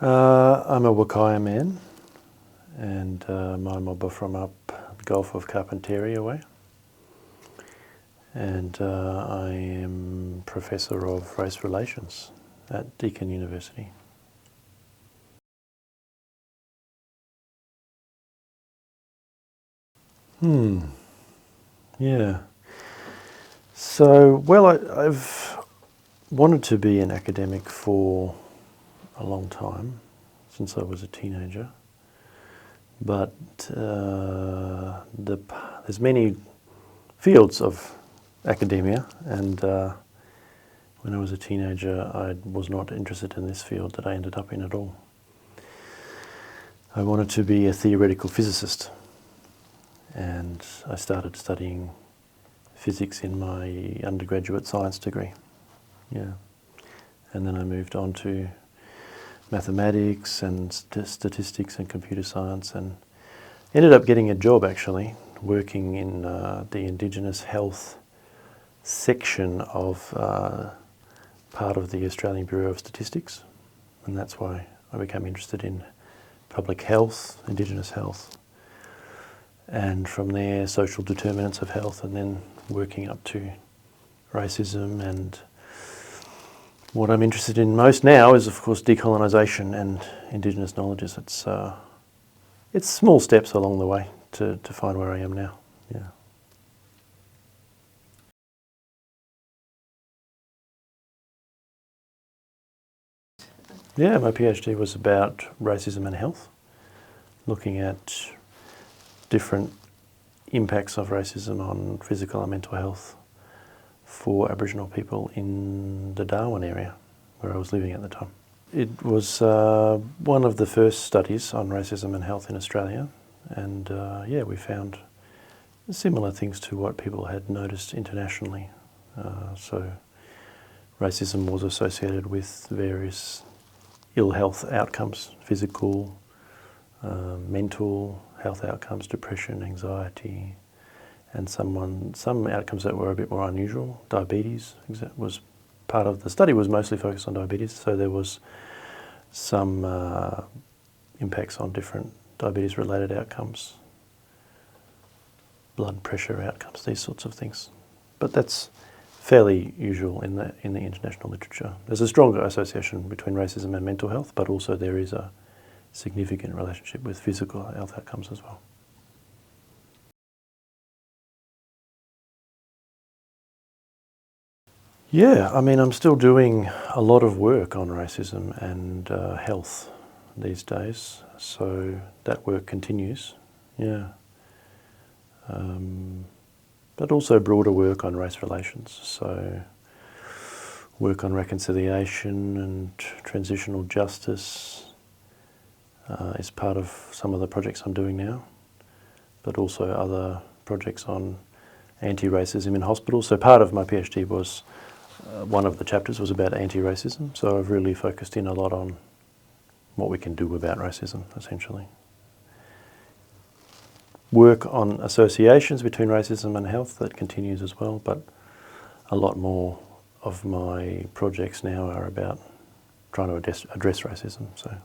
I'm a Wakaya man, and my mob are from up the Gulf of Carpentaria way. And I am Professor of Race Relations at Deakin University. Yeah. So, well, I've wanted to be an academic for a long time, since I was a teenager. But there's many fields of academia, and when I was a teenager I was not interested in this field that I ended up in at all. I wanted to be a theoretical physicist, and I started studying physics in my undergraduate science degree. Yeah. And then I moved on to mathematics and statistics and computer science, and ended up getting a job actually working in the Indigenous health section of part of the Australian Bureau of Statistics, and that's why I became interested in public health, Indigenous health, and from there social determinants of health, and then working up to racism. And what I'm interested in most now is, of course, decolonisation and Indigenous knowledges. It's small steps along the way to find where I am now. Yeah. Yeah, my PhD was about racism and health, looking at different impacts of racism on physical and mental health for Aboriginal people in the Darwin area where I was living at the time. It was one of the first studies on racism and health in Australia, and yeah, we found similar things to what people had noticed internationally. So racism was associated with various ill health outcomes, physical, mental health outcomes, depression, anxiety, and some outcomes that were a bit more unusual. Diabetes was part of the study, was mostly focused on diabetes, so there was some impacts on different diabetes related outcomes, blood pressure outcomes, these sorts of things. But that's fairly usual in the international literature. There's a stronger association between racism and mental health, but also there is a significant relationship with physical health outcomes as well. Yeah, I mean, I'm still doing a lot of work on racism and health these days, so that work continues, yeah. But also broader work on race relations, so work on reconciliation and transitional justice is part of some of the projects I'm doing now, but also other projects on anti-racism in hospitals. So part of my PhD was, one of the chapters was about anti-racism, so I've really focused in a lot on what we can do about racism, essentially. Work on associations between racism and health, that continues as well, but a lot more of my projects now are about trying to address racism. So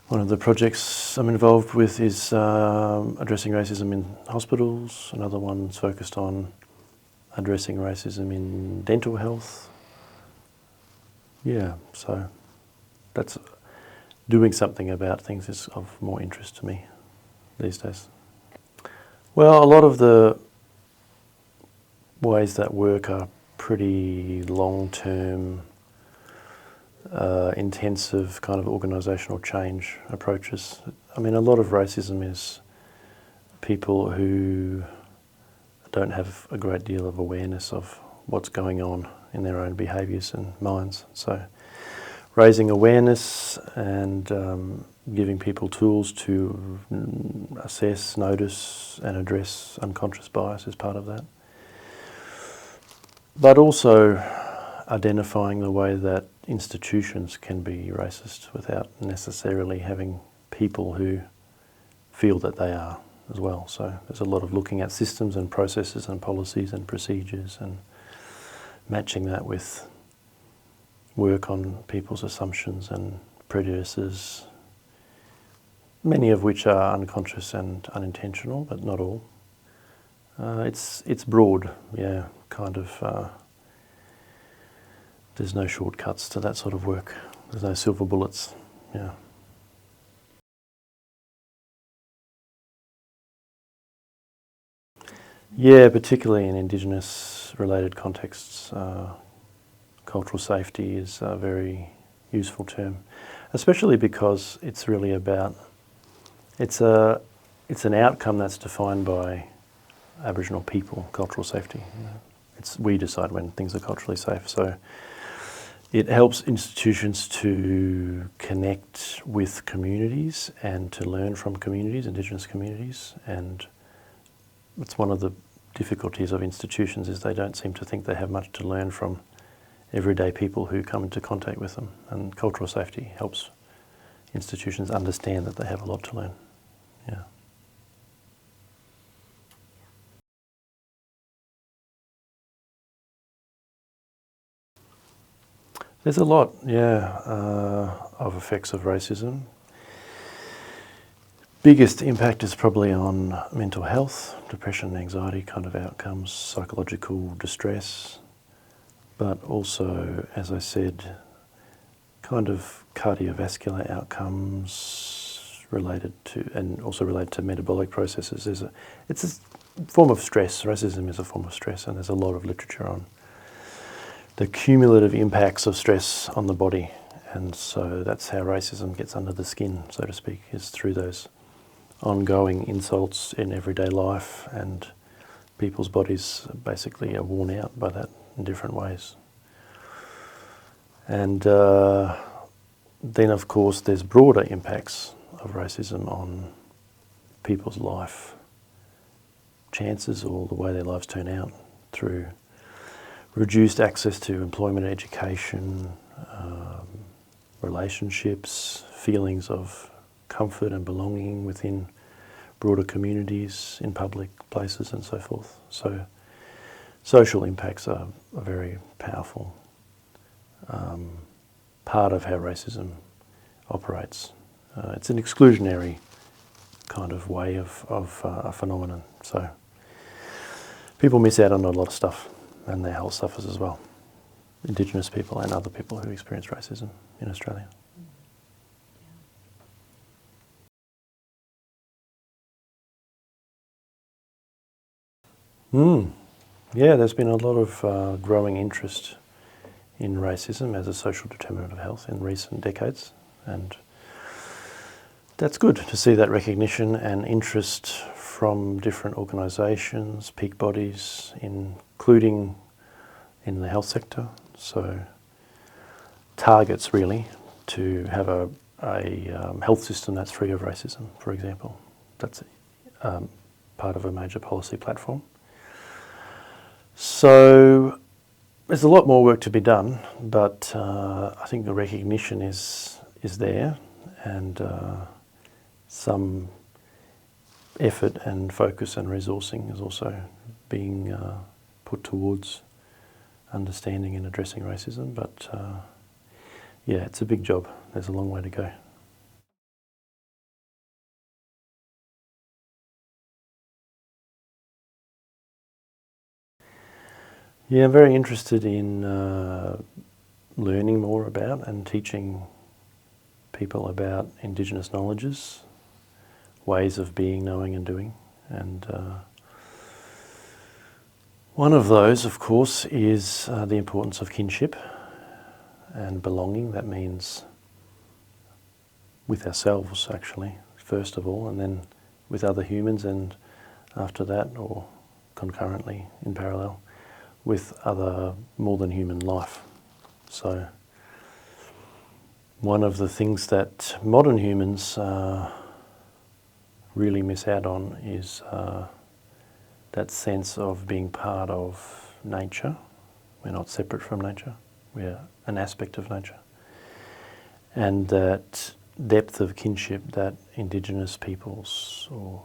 one of the projects I'm involved with is addressing racism in hospitals. Another one's focused on addressing racism in dental health. Yeah, so that's doing something about things is of more interest to me these days. Well, a lot of the ways that work are pretty long-term, intensive kind of organisational change approaches. I mean, a lot of racism is people who don't have a great deal of awareness of what's going on in their own behaviours and minds. So raising awareness and giving people tools to assess, notice and address unconscious bias is part of that. But also identifying the way that institutions can be racist without necessarily having people who feel that they are as well. So there's a lot of looking at systems and processes and policies and procedures and matching that with work on people's assumptions and prejudices, many of which are unconscious and unintentional, but not all. It's broad, yeah, kind of. There's no shortcuts to that sort of work. There's no silver bullets, yeah. Yeah, particularly in Indigenous-related contexts, cultural safety is a very useful term, especially because it's really about, it's an outcome that's defined by Aboriginal people, cultural safety. You know. We decide when things are culturally safe, so it helps institutions to connect with communities and to learn from communities, Indigenous communities, and it's one of the difficulties of institutions is they don't seem to think they have much to learn from everyday people who come into contact with them, and cultural safety helps institutions understand that they have a lot to learn. Yeah. There's a lot, yeah, of effects of racism. Biggest impact is probably on mental health, depression, anxiety kind of outcomes, psychological distress, but also, as I said, kind of cardiovascular outcomes related to, and also related to metabolic processes. It's a form of stress. Racism is a form of stress, and there's a lot of literature on the cumulative impacts of stress on the body. And so that's how racism gets under the skin, so to speak, is through those ongoing insults in everyday life, and people's bodies basically are worn out by that in different ways. And then of course there's broader impacts of racism on people's life chances or the way their lives turn out through reduced access to employment, education, relationships, feelings of comfort and belonging within broader communities, in public places and so forth. So social impacts are a very powerful part of how racism operates. It's an exclusionary kind of way of a phenomenon. So people miss out on a lot of stuff, and their health suffers as well. Indigenous people and other people who experience racism in Australia. Yeah, there's been a lot of growing interest in racism as a social determinant of health in recent decades, and that's good to see that recognition and interest from different organisations, peak bodies, including in the health sector. So targets really to have a health system that's free of racism, for example. That's part of a major policy platform. So there's a lot more work to be done, but I think the recognition is there, and some effort and focus and resourcing is also being put towards understanding and addressing racism. But yeah, it's a big job. There's a long way to go. Yeah, I'm very interested in learning more about and teaching people about Indigenous knowledges, ways of being, knowing and doing. And one of those, of course, is the importance of kinship and belonging. That means with ourselves, actually, first of all, and then with other humans, and after that, or concurrently in parallel, with other more than human life. So one of the things that modern humans really miss out on is that sense of being part of nature. We're not separate from nature. We're an aspect of nature. And that depth of kinship that Indigenous peoples, or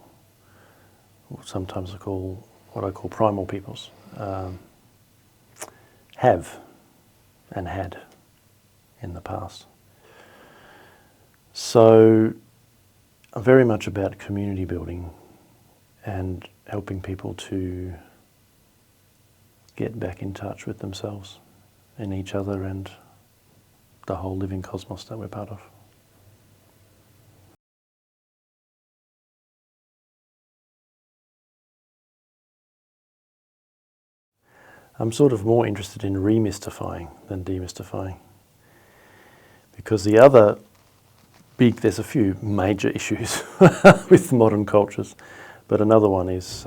sometimes what I call primal peoples, have and had in the past. So I'm very much about community building and helping people to get back in touch with themselves and each other and the whole living cosmos that we're part of. I'm sort of more interested in remystifying than demystifying, because the other there's a few major issues with modern cultures, but another one is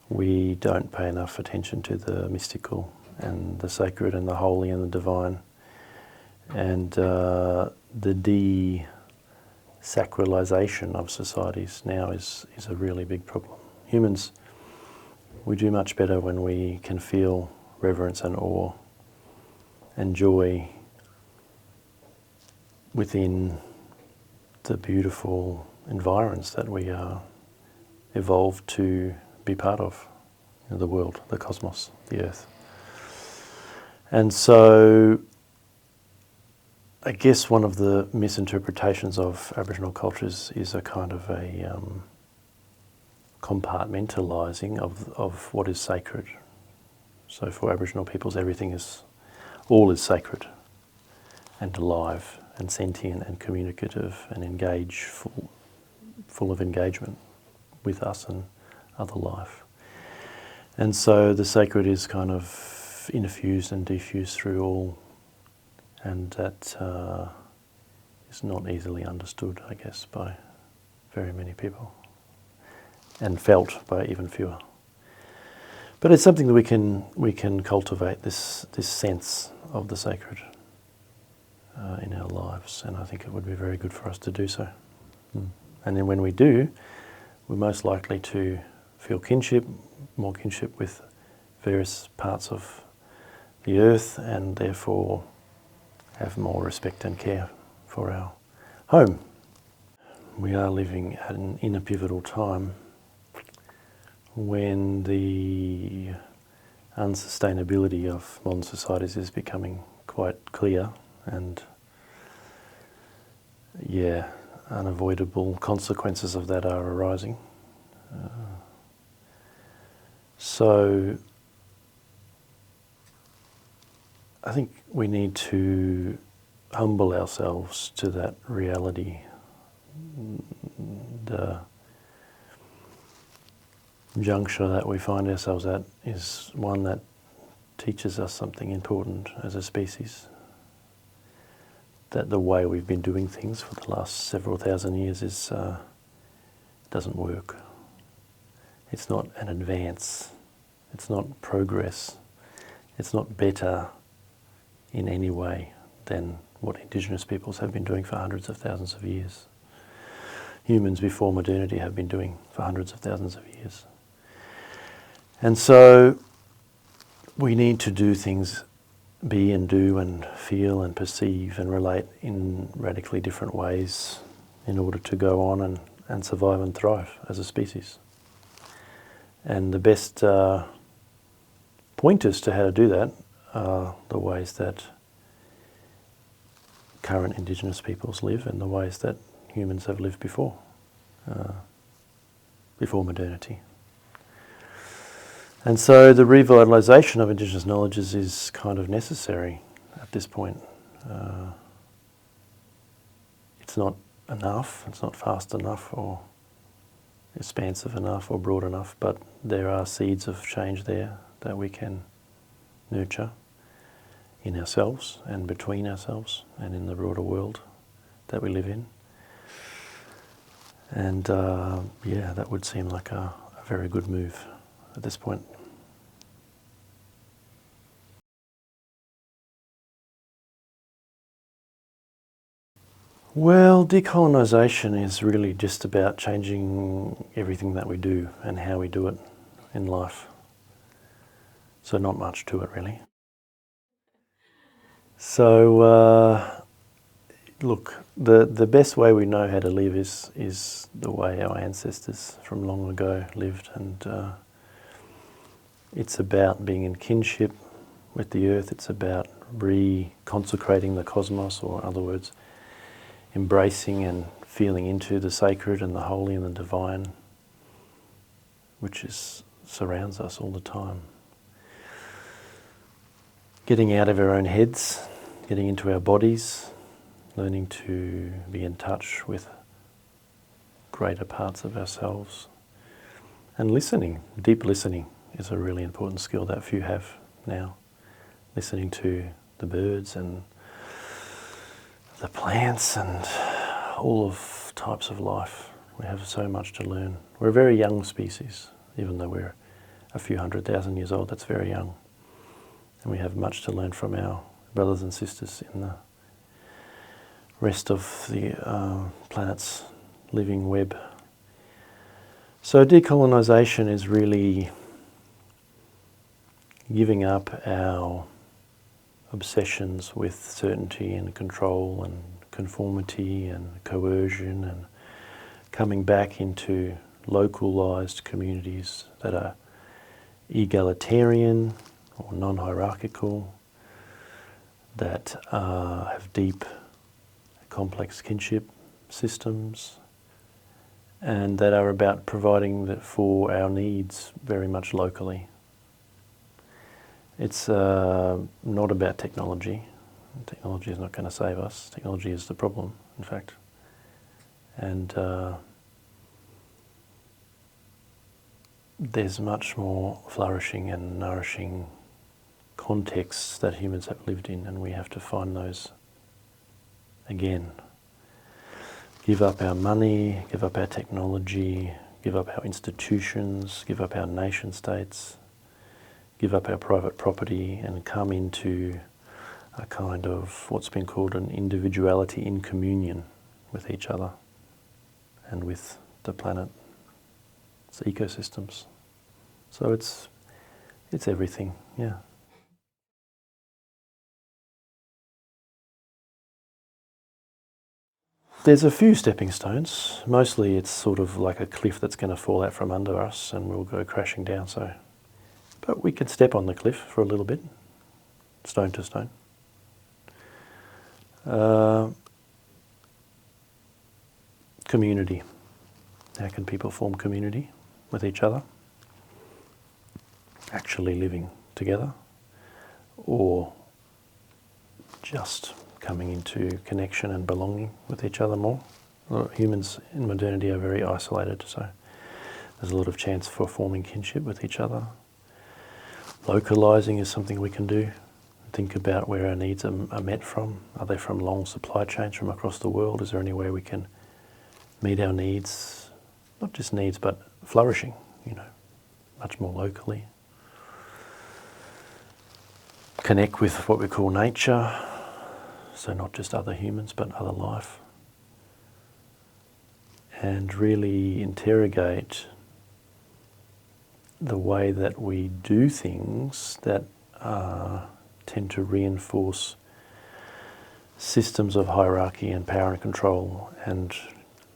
we don't pay enough attention to the mystical and the sacred and the holy and the divine, and the desacralisation of societies now is a really big problem. Humans, we do much better when we can feel reverence and awe and joy within the beautiful environs that we are evolved to be part of, the world, the cosmos, the earth. And so I guess one of the misinterpretations of Aboriginal cultures is a kind of a compartmentalising of what is sacred. So for Aboriginal peoples, all is sacred and alive and sentient and communicative and full of engagement with us and other life. And so the sacred is kind of infused and diffused through all, and that is not easily understood, I guess, by very many people, and felt by even fewer. But it's something that we can cultivate, this sense of the sacred in our lives, and I think it would be very good for us to do so. And then when we do, we're most likely to feel more kinship with various parts of the earth, and therefore have more respect and care for our home. We are living in a pivotal time when the unsustainability of modern societies is becoming quite clear, and unavoidable consequences of that are arising. So I think we need to humble ourselves to that reality. The juncture that we find ourselves at is one that teaches us something important as a species. That the way we've been doing things for the last several thousand years doesn't work. It's not an advance. It's not progress. It's not better in any way than what Indigenous peoples have been doing for hundreds of thousands of years. Humans before modernity have been doing for hundreds of thousands of years. And so we need to do things, be and do and feel and perceive and relate in radically different ways in order to go on and survive and thrive as a species. And the best pointers to how to do that are the ways that current Indigenous peoples live and the ways that humans have lived before modernity. And so the revitalisation of Indigenous knowledges is kind of necessary at this point. It's not enough, it's not fast enough or expansive enough or broad enough, but there are seeds of change there that we can nurture in ourselves and between ourselves and in the broader world that we live in. And that would seem like a very good move at this point. Well, decolonisation is really just about changing everything that we do and how we do it in life. So not much to it, really. So, look, the best way we know how to live is the way our ancestors from long ago lived, and it's about being in kinship with the earth. It's about reconsecrating the cosmos, or in other words, embracing and feeling into the sacred and the holy and the divine, which surrounds us all the time. Getting out of our own heads, getting into our bodies, learning to be in touch with greater parts of ourselves. And listening, deep listening, is a really important skill that few have now. Listening to the birds and the plants and all of types of life. We have so much to learn. We're a very young species, even though we're a few 100,000 years old, that's very young. And we have much to learn from our brothers and sisters in the rest of the planet's living web. So decolonisation is really giving up our obsessions with certainty and control and conformity and coercion, and coming back into localised communities that are egalitarian or non-hierarchical, that have deep, complex kinship systems, and that are about providing for our needs very much locally. It's not about technology. Technology is not going to save us. Technology is the problem, in fact. And there's much more flourishing and nourishing contexts that humans have lived in, and we have to find those again. Give up our money, give up our technology, give up our institutions, give up our nation states, give up our private property, and come into a kind of what's been called an individuality in communion with each other and with the planet, its ecosystems. So it's everything, yeah. There's a few stepping stones. Mostly it's sort of like a cliff that's going to fall out from under us and we'll go crashing down. But we can step on the cliff for a little bit, stone to stone. Community. How can people form community with each other? Actually living together, or just coming into connection and belonging with each other more. Humans in modernity are very isolated, so there's a lot of chance for forming kinship with each other. Localising is something we can do. Think about where our needs are met from. Are they from long supply chains from across the world? Is there any way we can meet our needs, not just needs, but flourishing, much more locally? Connect with what we call nature, so not just other humans, but other life. And really interrogate the way that we do things that tend to reinforce systems of hierarchy and power and control, and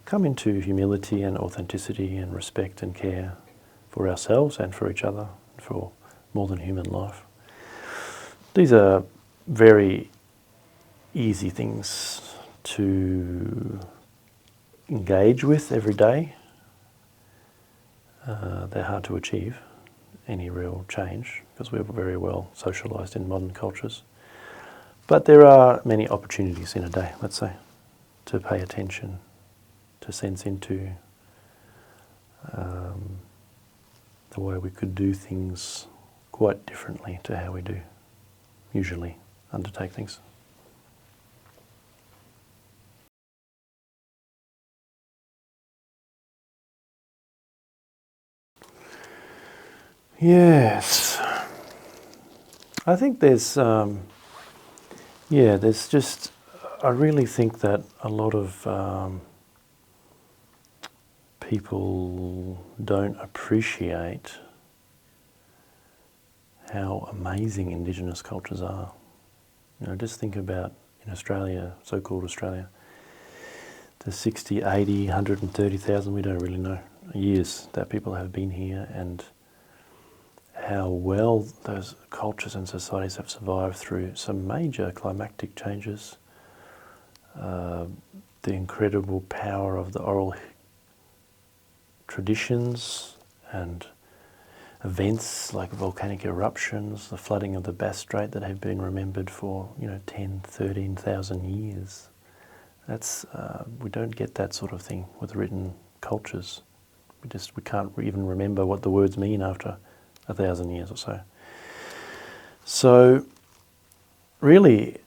come into humility and authenticity and respect and care for ourselves and for each other, for more than human life. These are very easy things to engage with every day. They're hard to achieve any real change because we're very well socialised in modern cultures. But there are many opportunities in a day, let's say, to pay attention, to sense into the way we could do things quite differently to how we do usually undertake things. Yes, I think there's just, I really think that a lot of people don't appreciate how amazing Indigenous cultures are. Just think about in Australia, so-called Australia, the 60, 80, 130,000, we don't really know, years that people have been here, and how well those cultures and societies have survived through some major climatic changes, the incredible power of the oral traditions and events like volcanic eruptions, the flooding of the Strait that have been remembered for 10, 13,000 years. That's we don't get that sort of thing with written cultures. We can't even remember what the words mean after 1,000 years or so. So really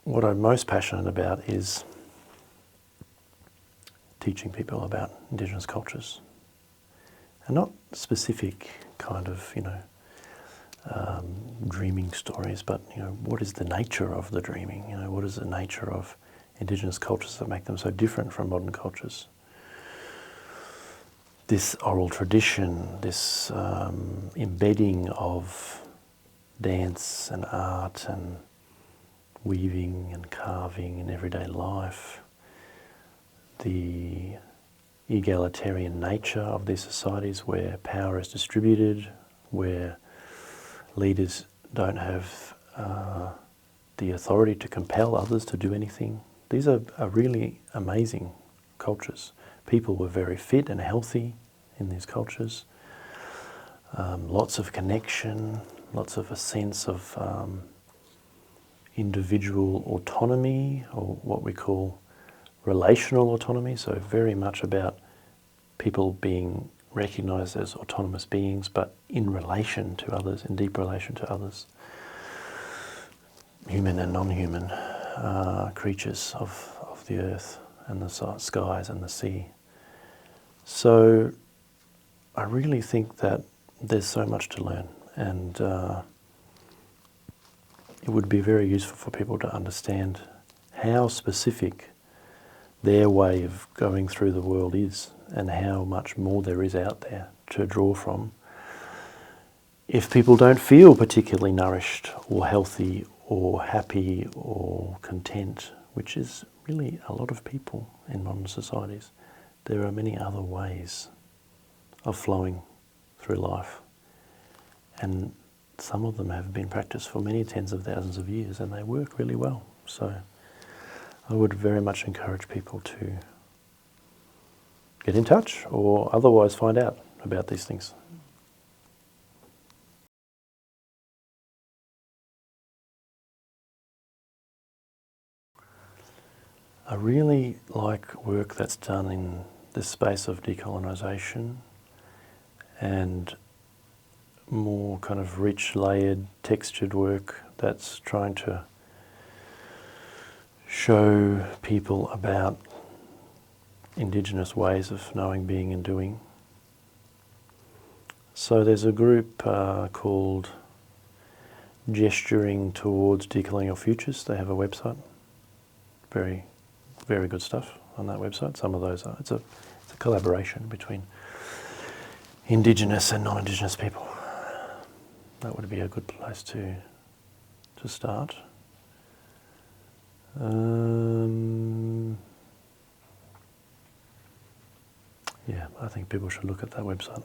what I'm most passionate about is teaching people about Indigenous cultures. And not specific kind of, dreaming stories, but, what is the nature of the dreaming? What is the nature of Indigenous cultures that make them so different from modern cultures? This oral tradition, this embedding of dance and art and weaving and carving in everyday life, the egalitarian nature of these societies where power is distributed, where leaders don't have the authority to compel others to do anything. These are really amazing cultures. People were very fit and healthy in these cultures. Lots of connection, lots of a sense of individual autonomy, or what we call relational autonomy, so very much about people being recognised as autonomous beings, but in relation to others, in deep relation to others, human and non-human creatures of the earth and the skies and the sea. So I really think that there's so much to learn, and it would be very useful for people to understand how specific their way of going through the world is, and how much more there is out there to draw from. If people don't feel particularly nourished or healthy or happy or content, which is really a lot of people in modern societies, there are many other ways of flowing through life. And some of them have been practiced for many tens of thousands of years, and they work really well. So I would very much encourage people to get in touch or otherwise find out about these things. I really like work that's done in this space of decolonisation and more kind of rich, layered, textured work that's trying to show people about Indigenous ways of knowing, being and doing. So there's a group called Gesturing Towards Decolonial Futures. They have a website. Very, very good stuff on that website. Some of those it's a collaboration between Indigenous and non-Indigenous people. That would be a good place to start. Yeah, I think people should look at that website.